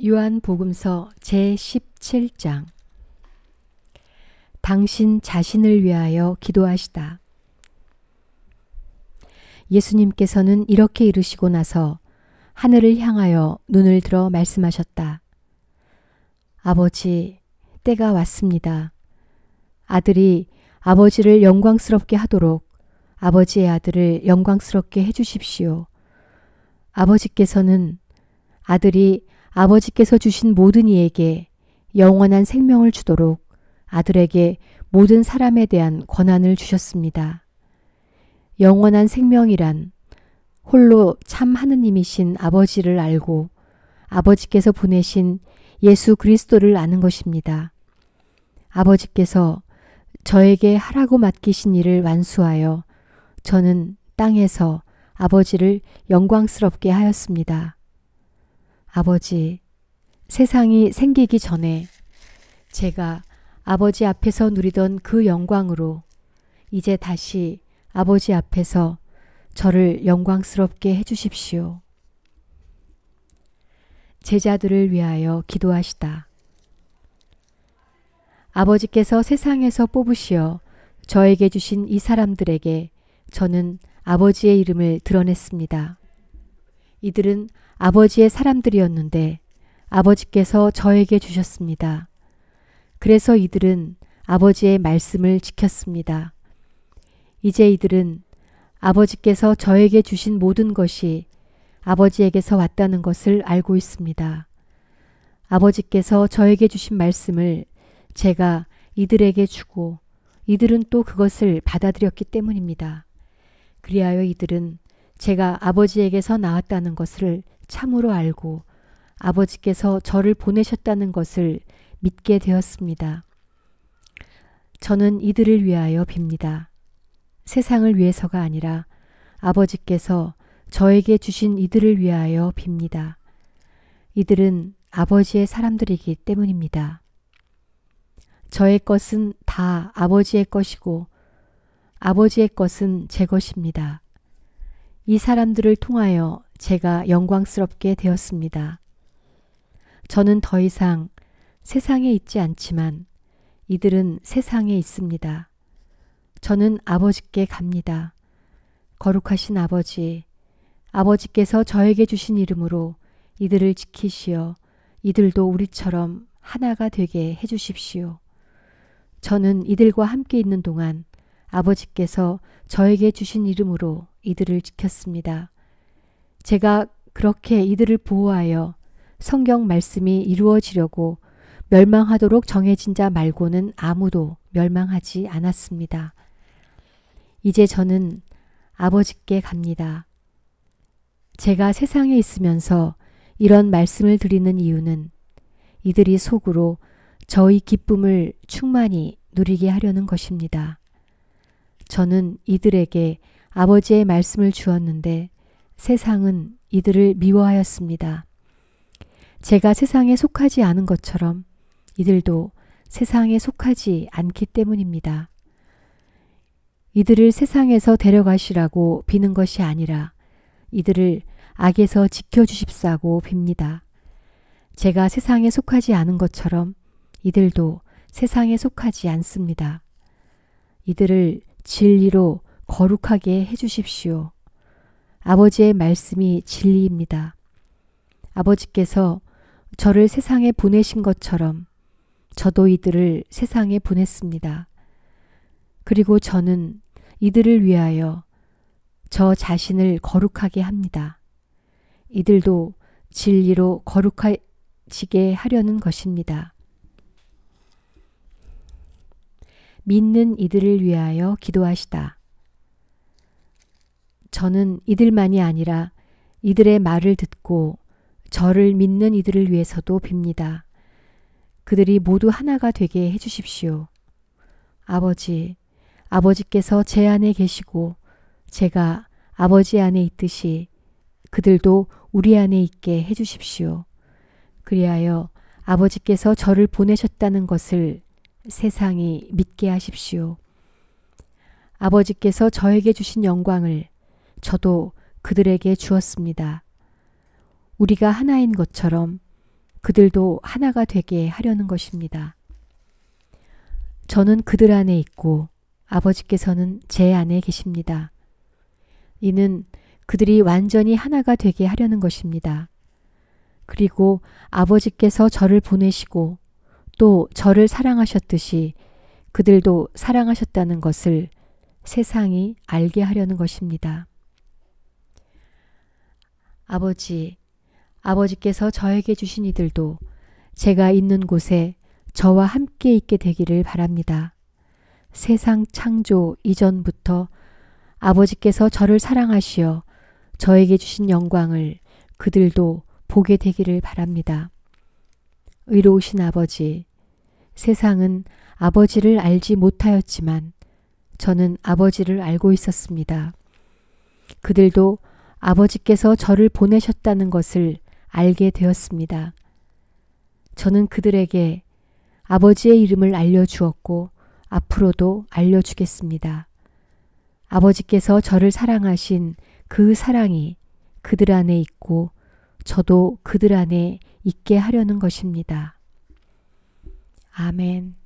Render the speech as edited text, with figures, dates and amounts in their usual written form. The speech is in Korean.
요한복음서 제17장. 당신 자신을 위하여 기도하시다. 예수님께서는 이렇게 이르시고 나서 하늘을 향하여 눈을 들어 말씀하셨다. 아버지, 때가 왔습니다. 아들이 아버지를 영광스럽게 하도록 아버지의 아들을 영광스럽게 해주십시오. 아버지께서는 아들이 아버지께서 주신 모든 이에게 영원한 생명을 주도록 아들에게 모든 사람에 대한 권한을 주셨습니다. 영원한 생명이란 홀로 참 하느님이신 아버지를 알고 아버지께서 보내신 예수 그리스도를 아는 것입니다. 아버지께서 저에게 하라고 맡기신 일을 완수하여 저는 땅에서 아버지를 영광스럽게 하였습니다. 아버지, 세상이 생기기 전에 제가 아버지 앞에서 누리던 그 영광으로 이제 다시 아버지 앞에서 저를 영광스럽게 해주십시오. 제자들을 위하여 기도하시다. 아버지께서 세상에서 뽑으시어 저에게 주신 이 사람들에게 저는 아버지의 이름을 드러냈습니다. 이들은 아버지의 사람들이었는데 아버지께서 저에게 주셨습니다. 그래서 이들은 아버지의 말씀을 지켰습니다. 이제 이들은 아버지께서 저에게 주신 모든 것이 아버지에게서 왔다는 것을 알고 있습니다. 아버지께서 저에게 주신 말씀을 제가 이들에게 주고 이들은 또 그것을 받아들였기 때문입니다. 그리하여 이들은 제가 아버지에게서 나왔다는 것을 참으로 알고 아버지께서 저를 보내셨다는 것을 믿게 되었습니다. 저는 이들을 위하여 빕니다. 세상을 위해서가 아니라 아버지께서 저에게 주신 이들을 위하여 빕니다. 이들은 아버지의 사람들이기 때문입니다. 저의 것은 다 아버지의 것이고 아버지의 것은 제 것입니다. 이 사람들을 통하여 제가 영광스럽게 되었습니다. 저는 더 이상 세상에 있지 않지만 이들은 세상에 있습니다. 저는 아버지께 갑니다. 거룩하신 아버지, 아버지께서 저에게 주신 이름으로 이들을 지키시어 이들도 우리처럼 하나가 되게 해주십시오. 저는 이들과 함께 있는 동안 아버지께서 저에게 주신 이름으로 이들을 지켰습니다. 제가 그렇게 이들을 보호하여 성경 말씀이 이루어지려고 멸망하도록 정해진 자 말고는 아무도 멸망하지 않았습니다. 이제 저는 아버지께 갑니다. 제가 세상에 있으면서 이런 말씀을 드리는 이유는 이들이 속으로 저의 기쁨을 충만히 누리게 하려는 것입니다. 저는 이들에게 아버지의 말씀을 주었는데 세상은 이들을 미워하였습니다. 제가 세상에 속하지 않은 것처럼 이들도 세상에 속하지 않기 때문입니다. 이들을 세상에서 데려가시라고 비는 것이 아니라 이들을 악에서 지켜주십사고 빕니다. 제가 세상에 속하지 않은 것처럼 이들도 세상에 속하지 않습니다. 이들을 진리로 거룩하게 해주십시오. 아버지의 말씀이 진리입니다. 아버지께서 저를 세상에 보내신 것처럼 저도 이들을 세상에 보냈습니다. 그리고 저는 이들을 위하여 저 자신을 거룩하게 합니다. 이들도 진리로 거룩해지게 하려는 것입니다. 믿는 이들을 위하여 기도하시다. 저는 이들만이 아니라 이들의 말을 듣고 저를 믿는 이들을 위해서도 빕니다. 그들이 모두 하나가 되게 해주십시오. 아버지, 아버지께서 제 안에 계시고 제가 아버지 안에 있듯이 그들도 우리 안에 있게 해주십시오. 그리하여 아버지께서 저를 보내셨다는 것을 세상이 믿게 하십시오. 아버지께서 저에게 주신 영광을 저도 그들에게 주었습니다. 우리가 하나인 것처럼 그들도 하나가 되게 하려는 것입니다. 저는 그들 안에 있고 아버지께서는 제 안에 계십니다. 이는 그들이 완전히 하나가 되게 하려는 것입니다. 그리고 아버지께서 저를 보내시고 또 저를 사랑하셨듯이 그들도 사랑하셨다는 것을 세상이 알게 하려는 것입니다. 아버지께서 저에게 주신 이들도 제가 있는 곳에 저와 함께 있게 되기를 바랍니다. 세상 창조 이전부터 아버지께서 저를 사랑하시어 저에게 주신 영광을 그들도 보게 되기를 바랍니다. 의로우신 아버지, 세상은 아버지를 알지 못하였지만 저는 아버지를 알고 있었습니다. 그들도 아버지께서 저를 보내셨다는 것을 알게 되었습니다. 저는 그들에게 아버지의 이름을 알려주었고 앞으로도 알려주겠습니다. 아버지께서 저를 사랑하신 그 사랑이 그들 안에 있고 저도 그들 안에 있게 하려는 것입니다. 아멘.